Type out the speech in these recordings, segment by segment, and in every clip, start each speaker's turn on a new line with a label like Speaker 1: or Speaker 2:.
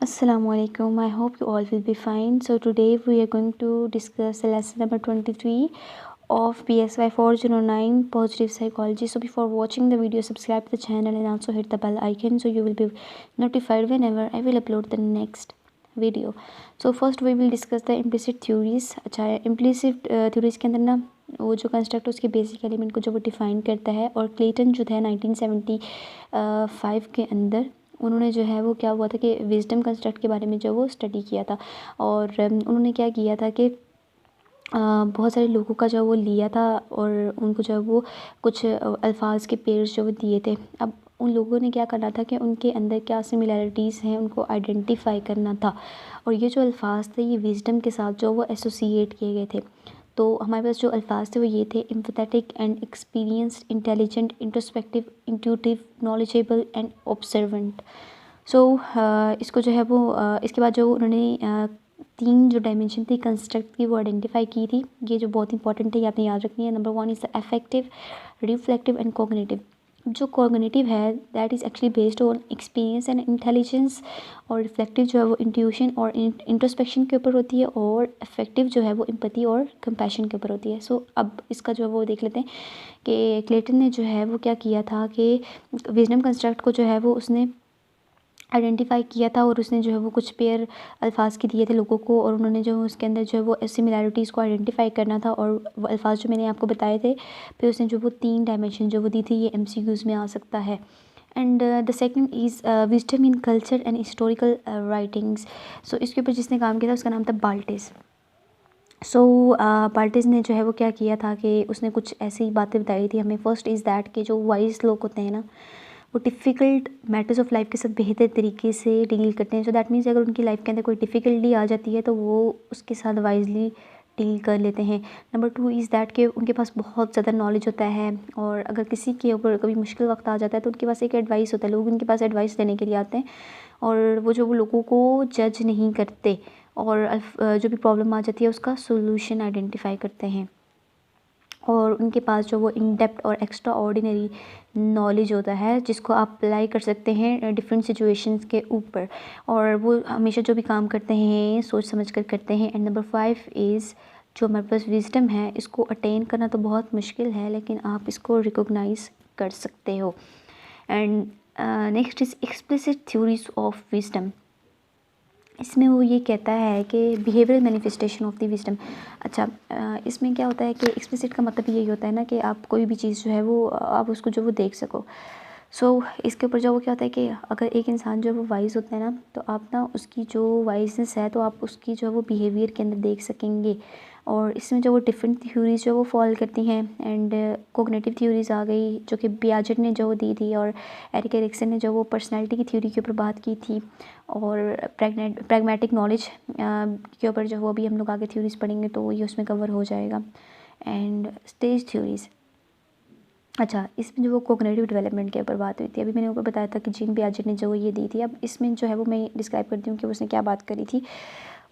Speaker 1: Assalamualaikum. I hope you all will be fine. So today we are going to discuss the lesson number 23 of PSY 409 Positive Psychology. So before watching the video, subscribe to the channel and also hit the bell icon so you will be notified whenever I will upload the next video. So first we will discuss the implicit theories. अच्छा, implicit theories के अंदर ना वो जो construct उसके basic element को जो वो डिफ़ाइन करता है, और क्लेटन जो है 1975 के अंदर उन्होंने जो है वो क्या हुआ था कि विजडम कंस्ट्रक्ट के बारे में जो वो स्टडी किया था। और उन्होंने क्या किया था कि बहुत सारे लोगों का जो वो लिया था और उनको जो है वो कुछ अल्फाज के पेयर्स जो वो दिए थे। अब उन लोगों ने क्या करना था कि उनके अंदर क्या सिमिलैरिटीज़ हैं उनको आइडेंटिफाई करना था, और ये जो अल्फाज थे ये विजडम के साथ जो वो एसोसिएट किए गए थे। तो हमारे पास जो अल्फाज थे वो ये थे: empathetic and experienced, intelligent, introspective, intuitive, knowledgeable and observant. So इसको जो है वो इसके बाद जो उन्होंने तीन जो डायमेंशन थी कंस्ट्रक्ट की वो आइडेंटिफाई की थी। ये जो बहुत इंपॉर्टेंट है, ये आपने याद रखनी है। Number 1 is the affective, reflective and cognitive. जो कॉग्निटिव है that is actually based on experience and intelligence, और रिफ्लेक्टिव जो है वो इंट्यूशन और इंट्रोस्पेक्शन के ऊपर होती है, और अफेक्टिव जो है वो एम्पैथी और कंपैशन के ऊपर होती है। सो अब इसका जो है वो देख लेते हैं कि क्लेटन ने जो है वो क्या किया था कि विजडम कंस्ट्रक्ट को जो है वो उसने आइडेंटिफाई किया था, और उसने जो है वो कुछ पेयर अल्फाज के दिए थे लोगों को, और उन्होंने जो उसके अंदर जो है वो सिमिलैरिटीज़ को आइडेंटिफाई करना था, और वो अल्फाज जो मैंने आपको बताए थे, फिर उसने जो वो तीन डायमेंशन जो वो दी थी। ये एमसीक्यूज़ में आ सकता है। And the second is wisdom in culture and historical writings. So इसके ऊपर जिसने काम किया था उसका नाम था बाल्टेस। सो बाल्टेस ने जो है वो क्या किया था कि उसने कुछ ऐसी बातें बताई थी हमें। फर्स्ट इज़ दैट कि जो वाइज लोग होते हैं ना वो डिफ़िकल्ट मैटर्स ऑफ लाइफ के साथ बेहतर तरीके से डील करते हैं। सो दैट मीन्स अगर उनकी लाइफ के अंदर कोई डिफ़िकल्टी आ जाती है तो वो उसके साथ वाइजली डील कर लेते हैं। नंबर 2 इज़ दैट कि उनके पास बहुत ज़्यादा नॉलेज होता है, और अगर किसी के ऊपर कभी मुश्किल वक्त आ जाता है तो उनके पास एक एडवाइस होता है। लोग उनके पास एडवाइस लेने के लिए आते हैं, और वो जो वो लोगों को जज नहीं करते, और जो भी प्रॉब्लम आ जाती है उसका सोल्यूशन आइडेंटिफाई करते हैं। और उनके पास जो वो इन डेप्थ और एक्स्ट्रा ऑर्डिनरी नॉलेज होता है जिसको आप अप्लाई कर सकते हैं डिफरेंट सिचुएशंस के ऊपर, और वो हमेशा जो भी काम करते हैं सोच समझ कर करते हैं। एंड नंबर 5 इज़ जो हमारे पास विजडम है इसको अटेन करना तो बहुत मुश्किल है, लेकिन आप इसको रिकॉग्नाइज कर सकते हो। And next is explicit theories of wisdom. इसमें वो ये कहता है कि behavioural manifestation of the wisdom. अच्छा, इसमें क्या होता है कि एक्सप्लिसिट का मतलब यही होता है ना कि आप कोई भी चीज़ जो है वो आप उसको जो वो देख सको। सो इसके ऊपर जो वो क्या होता है कि अगर एक इंसान जो है वो वाइज होता है ना, तो आप ना उसकी जो वाइजनेस है तो आप उसकी जो है वो बिहेवियर के अंदर देख सकेंगे। और इसमें जो वो डिफरेंट थ्योरीज जो वो फॉल करती हैं। एंड कोग्निटिव थ्योरीज आ गई जो कि पियाजेट ने जो वो दी थी, और एरिक एरिक्सन ने जो वो पर्सनैलिटी की थ्योरी के ऊपर बात की थी, और प्रैग्मेटिक नॉलेज के ऊपर जो वो भी हम लोग आगे थ्योरीज पढ़ेंगे तो ये उसमें कवर हो जाएगा। And stage theories. अच्छा, इसमें जो वो कोग्निटिव डेवलपमेंट के ऊपर बात हुई थी, अभी मैंने ऊपर बताया था कि जीन पियाजेट ने जो ये दी थी। अब इसमें जो है वो मैं डिस्क्राइब करती हूँ कि उसने क्या बात करी थी।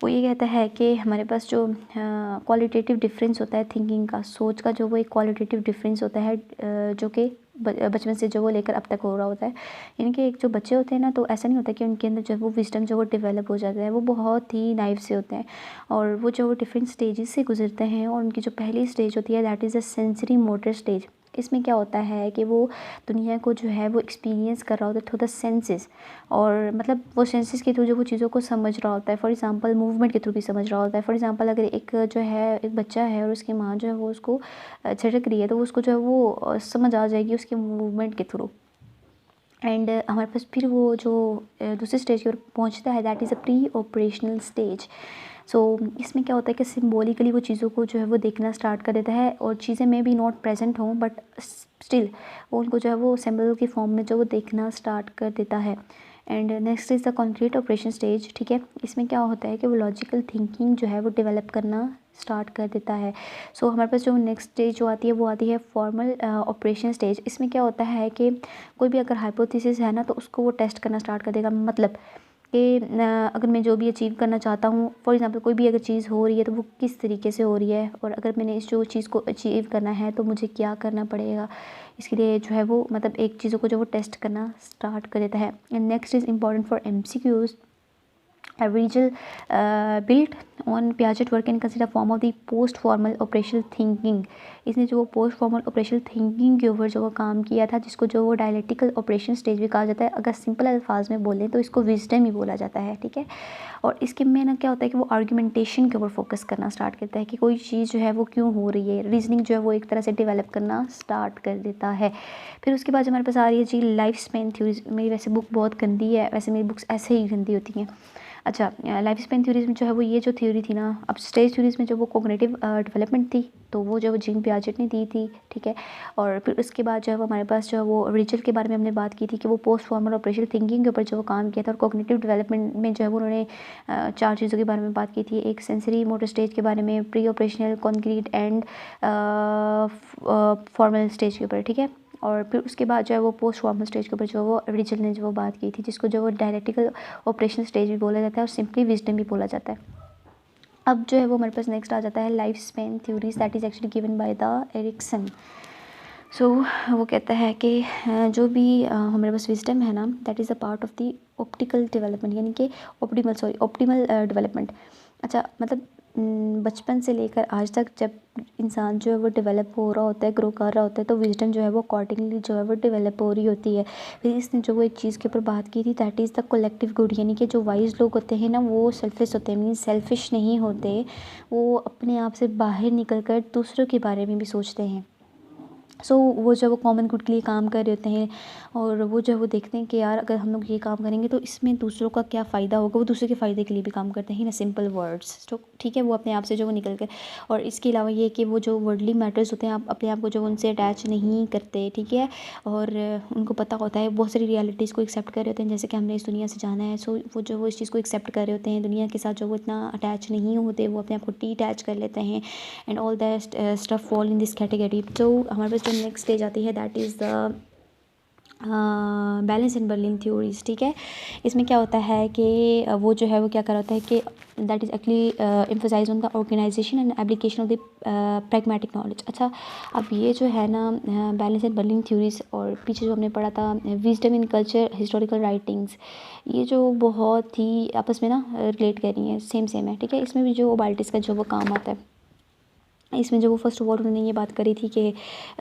Speaker 1: वो ये कहता है कि हमारे पास जो क्वालिटेटिव डिफरेंस होता है थिंकिंग का, सोच का जो वो एक क्वालिटेटिव डिफरेंस होता है जो कि बचपन से जो वो लेकर अब तक हो रहा होता है। यानी कि एक जो बच्चे होते हैं ना, तो ऐसा नहीं होता कि उनके अंदर जो वो विजडम जो वो डेवलप हो जाता है, वो बहुत ही नाइव से होते हैं, और वो जो वो डिफरेंट स्टेजेस से गुजरते हैं। और उनकी जो पहली स्टेज होती है that is a sensory motor stage. इसमें क्या होता है कि वो दुनिया को जो है वो एक्सपीरियंस कर रहा होता है थ्रू द सेंसेस, और मतलब वो सेंसेस के थ्रू जो वो चीज़ों को समझ रहा होता है। फॉर एग्जांपल मूवमेंट के थ्रू भी समझ रहा होता है। फॉर एग्जांपल अगर एक जो है एक बच्चा है और उसकी माँ जो है वो उसको झटक रही है, तो उसको जो है वो समझ आ जाएगी उसके मूवमेंट के थ्रू। एंड हमारे पास फिर वो जो दूसरी स्टेज की ओर पहुँचता है that is a pre operational stage. So इसमें क्या होता है कि सिम्बॉलिकली वो चीज़ों को जो है वो देखना स्टार्ट कर देता है, और चीज़ें में भी नॉट प्रेजेंट हों बट स्टिल वो उनको जो है वो सिंबल की फॉर्म में जो वो देखना स्टार्ट कर देता है। And next is the concrete operation stage. ठीक है, इसमें क्या होता है कि वो लॉजिकल थिंकिंग जो है वो डेवलप करना स्टार्ट कर देता है। सो हमारे पास जो नेक्स्ट स्टेज जो आती है वो आती है फॉर्मल ऑपरेशन स्टेज। इसमें क्या होता है कि कोई भी अगर हाइपोथेसिस है ना, तो उसको वो टेस्ट करना स्टार्ट कर देगा। मतलब कि अगर मैं जो भी अचीव करना चाहता हूँ, फॉर एग्ज़ाम्पल कोई भी अगर चीज़ हो रही है तो वो किस तरीके से हो रही है, और अगर मैंने इस जो चीज़ को अचीव करना है तो मुझे क्या करना पड़ेगा। इसके लिए जो है वो मतलब एक चीज़ों को जो वो टेस्ट करना स्टार्ट कर देता है। And next is important for MCQs. Virgil built on Piaget work and consider form of the post formal operational thinking. इसने जो पोस्ट फॉर्मल ऑपरेशनल थिंकिंग के ऊपर जो वो काम किया था, जिसको जो वो डायलेक्टिकल ऑपरेशन स्टेज भी कहा जाता है, अगर सिंपल अल्फाज में बोलें तो इसको विजडम ही बोला जाता है, ठीक है। और इसके में ना क्या होता है कि वो आर्गुमेंटेशन के ऊपर फोकस करना स्टार्ट करता है कि कोई चीज़ जो है वो क्यों हो रही है, रीजनिंग जो है वो एक तरह से डेवलप करना स्टार्ट कर देता है। फिर उसके बाद हमारे पास आ रही है जी लाइफ स्पेन थ्योरीज। मेरी वैसे बुक बहुत गंदी है, वैसे मेरी बुक्स ऐसे ही गंदी होती हैं। अच्छा, लाइफ स्पेन थ्योरीज में जो है वो ये जो थ्योरी थी ना, अब स्टेज थ्योरीज में जो वो कोग्निटिव डेवलपमेंट थी, तो वो जो जीन पियाजेट ने दी थी, ठीक है। और फिर उसके बाद जो है वो हमारे पास जो है वो रिचल के बारे में हमने बात की थी कि वो पोस्ट फॉर्मल ऑपरेशनल थिंकिंग के ऊपर जो वो काम किया था। और कोग्निटिव डेवलपमेंट में जो है वो उन्होंने 4 चीज़ों के बारे में बात की थी। एक सेंसरी मोटर स्टेज के बारे में, pre operational, concrete and formal stage के ऊपर, ठीक है। और फिर उसके बाद जो है वो पोस्ट फॉर्मल स्टेज के ऊपर जो वो रिचल ने जो वो बात की थी, जिसको जो वो डायलेक्टिकल ऑपरेशनल स्टेज भी बोला जाता है और सिंपली विजडम भी बोला जाता है। अब जो है वो हमारे पास नेक्स्ट आ जाता है life span theories, that is actually given by the Erikson. So वो कहता है कि जो भी हमारे पास विजडम है ना, that is a part of the optical development, यानी कि ऑप्टिमल डेवलपमेंट। अच्छा, मतलब बचपन से लेकर आज तक जब इंसान जो है वो डेवलप हो रहा होता है, ग्रो कर रहा होता है, तो विजडम जो है वो अकॉर्डिंगली जो है वो डेवलप हो रही होती है। फिर इसने जो वो एक चीज़ के ऊपर बात की थी, that is the collective good, यानी कि जो वाइज लोग होते हैं ना, वो सेल्फलेस होते हैं, मीन्स सेल्फिश नहीं होते, वो अपने आप से बाहर निकल कर दूसरों के बारे में भी सोचते हैं। वो जो वो कॉमन गुड के लिए काम कर रहे होते हैं, और वो जो है वो देखते हैं कि यार अगर हम लोग ये काम करेंगे तो इसमें दूसरों का क्या फ़ायदा होगा, वो दूसरे के फ़ायदे के लिए भी काम करते हैं ना, सिंपल वर्ड्स, तो ठीक है, वो अपने आप से जो वो निकल कर। और इसके अलावा ये कि वो जो वर्ल्डली मैटर्स होते हैं, आप अपने आप को जो उनसे अटैच नहीं करते, ठीक है। और उनको पता होता है, बहुत सारी रियलिटीज़ को एक्सेप्ट कर रहे होते हैं, जैसे कि हमने इस दुनिया से जाना है, वो जो वो इस चीज़ को एक्सेप्ट कर रहे होते हैं, दुनिया के साथ जो वो इतना अटैच नहीं होते, वो अपने आप को डिटैच कर लेते हैं, and all that stuff fall in this category. तो हमारे पास जो नेक्स्ट स्टेज आती है, that is the balance and Berlin theories, ठीक है। इसमें क्या होता है कि वो जो है वो क्या कर रहा होता है कि that is actually emphasize on the organisation and application of the pragmatic knowledge. अच्छा, अब ये जो है ना बैलेंस एंड बर्लिन थ्योरीज, और पीछे जो हमने पढ़ा था wisdom in culture historical writings, ये जो बहुत ही आपस में ना रिलेट कर रही हैं, सेम है, ठीक है। इसमें भी जो ओबाल्टिस का जो वो काम आता है, इसमें जो वो फर्स्ट ऑफ ऑल उन्होंने ये बात करी थी कि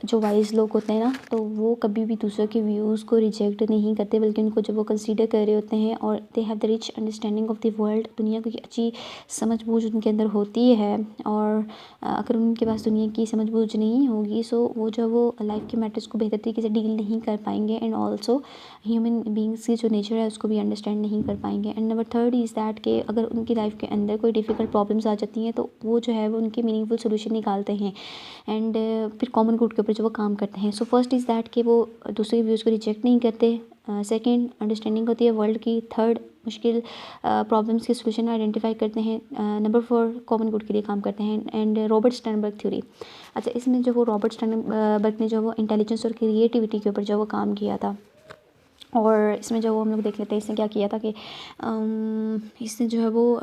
Speaker 1: जो वाइज लोग होते हैं ना, तो वो कभी भी दूसरों के व्यूज़ को रिजेक्ट नहीं करते, बल्कि उनको जब वो कंसीडर कर रहे होते हैं, और they have the rich understanding of the world, दुनिया की अच्छी समझ बूझ उनके अंदर होती है। और अगर उनके पास दुनिया की समझ बूझ नहीं होगी, सो वो जो वो लाइफ के मैटर्स को बेहतर तरीके से डील नहीं कर पाएंगे, एंड ऑल्सो ह्यूमन बींग्स की जो नेचर है उसको भी अंडरस्टैंड नहीं कर पाएंगे। And number third is that कि अगर उनकी लाइफ के अंदर कोई डिफ़िकल्ट प्रॉब्लम्स आ जाती हैं, तो वो जो है वो उनके मीनिंगफुल सोल्यूशन निकालते हैं, एंड फिर कॉमन गुड के ऊपर जो वो काम करते हैं। सो फर्स्ट इज़ दैट कि वो दूसरे व्यूज़ को रिजेक्ट नहीं करते, सेकंड अंडरस्टैंडिंग होती है वर्ल्ड की, थर्ड मुश्किल प्रॉब्लम्स के सोल्यूशन आइडेंटिफाई करते हैं, नंबर 4 कॉमन गुड के लिए काम करते हैं। एंड रॉबर्ट स्टर्नबर्ग थ्योरी, अच्छा, इसमें जो वो रॉबर्ट स्टर्नबर्ग ने जो वो इंटेलिजेंस और क्रिएटिविटी के ऊपर जो वो काम किया था, और इसमें जो वो हम लोग देख लेते हैं इसने क्या किया था कि इसने जो है वो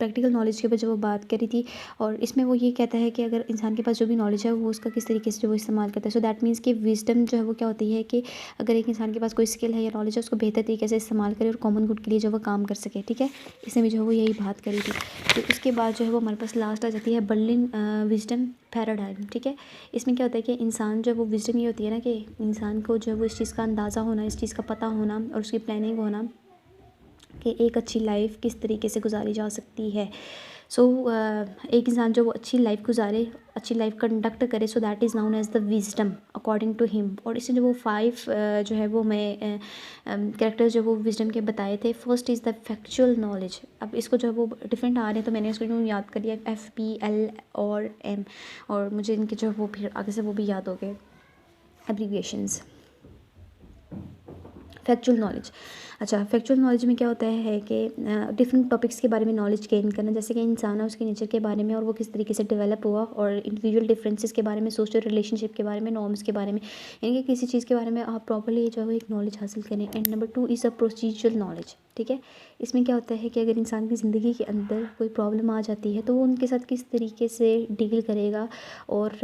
Speaker 1: प्रैक्टिकल नॉलेज के ऊपर जो वो बात करी थी, और इसमें वो ये कहता है कि अगर इंसान के पास जो भी नॉलेज है वो उसका किस तरीके से जो वो इस्तेमाल करता है। सो दैट मीन्स कि विजडम जो है वो क्या होती है कि अगर एक इंसान के पास कोई स्किल है या नॉलेज है, उसको बेहतर तरीके से इस्तेमाल करे और कॉमन गुड के लिए जो वो काम कर सके, ठीक है। इसने भी जो है वो यही बात करी थी। तो उसके बाद जो है वो हमारे पास लास्ट आ जाती है बर्लिन विजडम पैराडाइम, ठीक है। इसमें क्या होता है कि इंसान जो है वो विजडम ये होती है ना कि इंसान को जो है वो इस चीज़ का अंदाज़ा होना, इस चीज़ का पता होना, और उसकी प्लानिंग होना कि एक अच्छी लाइफ किस तरीके से गुजारी जा सकती है। एक इंसान जो वो अच्छी लाइफ गुजारे, अच्छी लाइफ कंडक्ट करे, so that is known as the wisdom according to him. और इसमें जो वो 5 जो है वो मैं कैरेक्टर्स जो वो विजडम के बताए थे, first is the factual knowledge. अब इसको जो है वो डिफरेंट आ रहे हैं, तो मैंने इसको यूँ याद कर लिया FPL और M, और मुझे इनके जो है वो फिर आगे से वो भी याद हो गए एब्रीविएशंस। फैक्चुअल नॉलेज, अच्छा, फैक्चुअल नॉलेज में क्या होता है कि डिफरेंट टॉपिक्स के बारे में नॉलेज गेन करना, जैसे कि इंसान है उसके नेचर के बारे में, और वो किस तरीके से डेवलप हुआ, और इंडिविजुअल डिफरेंसेस के बारे में, सोशल रिलेशनशिप के बारे में, नॉर्म्स के बारे में, यानी कि किसी चीज़ के बारे में आप प्रॉपर्ली जो है एक नॉलेज हासिल करें। And number 2 is a procedural knowledge, ठीक है। इसमें क्या होता है कि अगर इंसान की ज़िंदगी के अंदर कोई प्रॉब्लम आ जाती है, तो वो उनके साथ किस तरीके से डील करेगा, और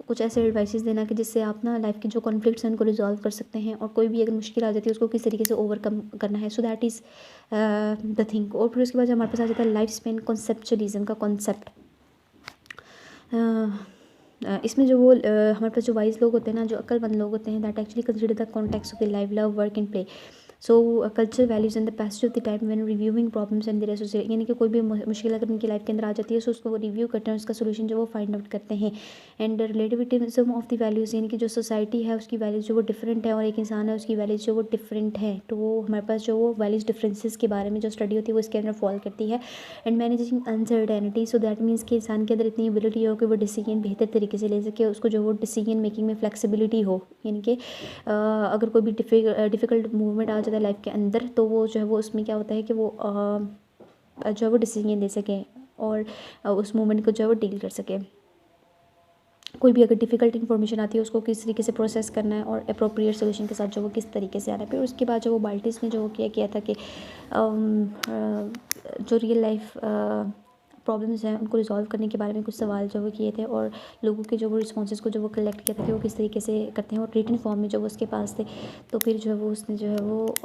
Speaker 1: कुछ ऐसे एडवाइसेस देना कि जिससे आप ना लाइफ के जो कॉन्फ्लिक्ट्स हैं उनको रिजॉल्व कर सकते हैं, और कोई भी अगर मुश्किल आ जाती है उसको किस तरीके से ओवरकम करना है। सो दैट इज़ द थिंग। और फिर उसके बाद हमारे पास आ जाता है लाइफ स्पेन कॉन्सेप्चुअलिज्म का कॉन्सेप्ट। इसमें जो वो हमारे पास जो वाइज लोग होते हैं ना, जो अक्लमंद लोग होते हैं, that actually consider the context of the life, love, work and play. So culture values in the passage of the time when reviewing problems and their associate, यानी कि कोई भी मुश्किल अगर उनकी लाइफ के अंदर आ जाती है तो उसको वो रिव्यू करते हैं, उसका सोल्यूशन जो वो फाइंड आउट करते हैं। And relativism of the values, यानी कि जो सोसाइटी है उसकी वैल्यूज जो वो डिफरेंट है और एक इंसान है उसकी वैल्यूज जो वो डिफरेंट है, तो वो हमारे पास जो वो वैल्यूज डिफरेंसेस के बारे में जो स्टडी होती है वो इसके अंदर फॉल करती है। And managing uncertainty, so that means कि इंसान के अंदर इतनी एबिलिटी हो कि वो डिसीजन बेहतर तरीके से ले सके, उसको जो वो डिसीजन मेकिंग में फ्लेक्सिबिलिटी हो, यानी कि अगर कोई भी डिफ़िकल्ट मूवमेंट आ जाता है लाइफ के अंदर तो वो जो है वो उसमें क्या होता है कि वो जो है वो डिसीजन ले सके और उस मूवमेंट को जो है वो डील कर सके। कोई भी अगर डिफ़िकल्ट इन्फॉर्मेशन आती है उसको किस तरीके से प्रोसेस करना है और अप्रोप्रिएट सोल्यूशन के साथ जो वो किस तरीके से आना है। फिर उसके बाद जो वो बाल्टीज़ ने जो वो किया था कि जो रियल लाइफ प्रॉब्लम्स हैं उनको रिजॉल्व करने के बारे में कुछ सवाल जो वो किए थे और लोगों के जो वो रिस्पॉन्सेज को जो वो कलेक्ट किया था कि वो किस तरीके से करते हैं और रिटन फॉर्म में जो वो उसके पास थे। तो फिर जो है वो उसने जो है वो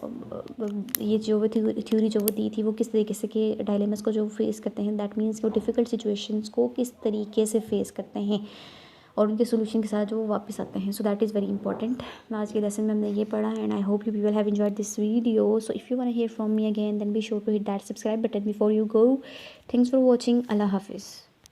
Speaker 1: ये जो वो थ्योरी जो वो दी थी वो किस तरीके से के डायलेमास को जो फेस करते हैं, दैट मीन्स वो डिफ़िकल्ट सिचुएशंस को किस तरीके से फेस करते हैं और उनके सोल्यूशन के साथ जो वो वापस आते हैं। So that is very important. आज के लेसन में हमने ये पढ़ा and I hope you people have enjoyed this video. So if you want to hear from me again then be sure to hit that subscribe button before you go. Thanks for watching. अल्लाह हाफिज़।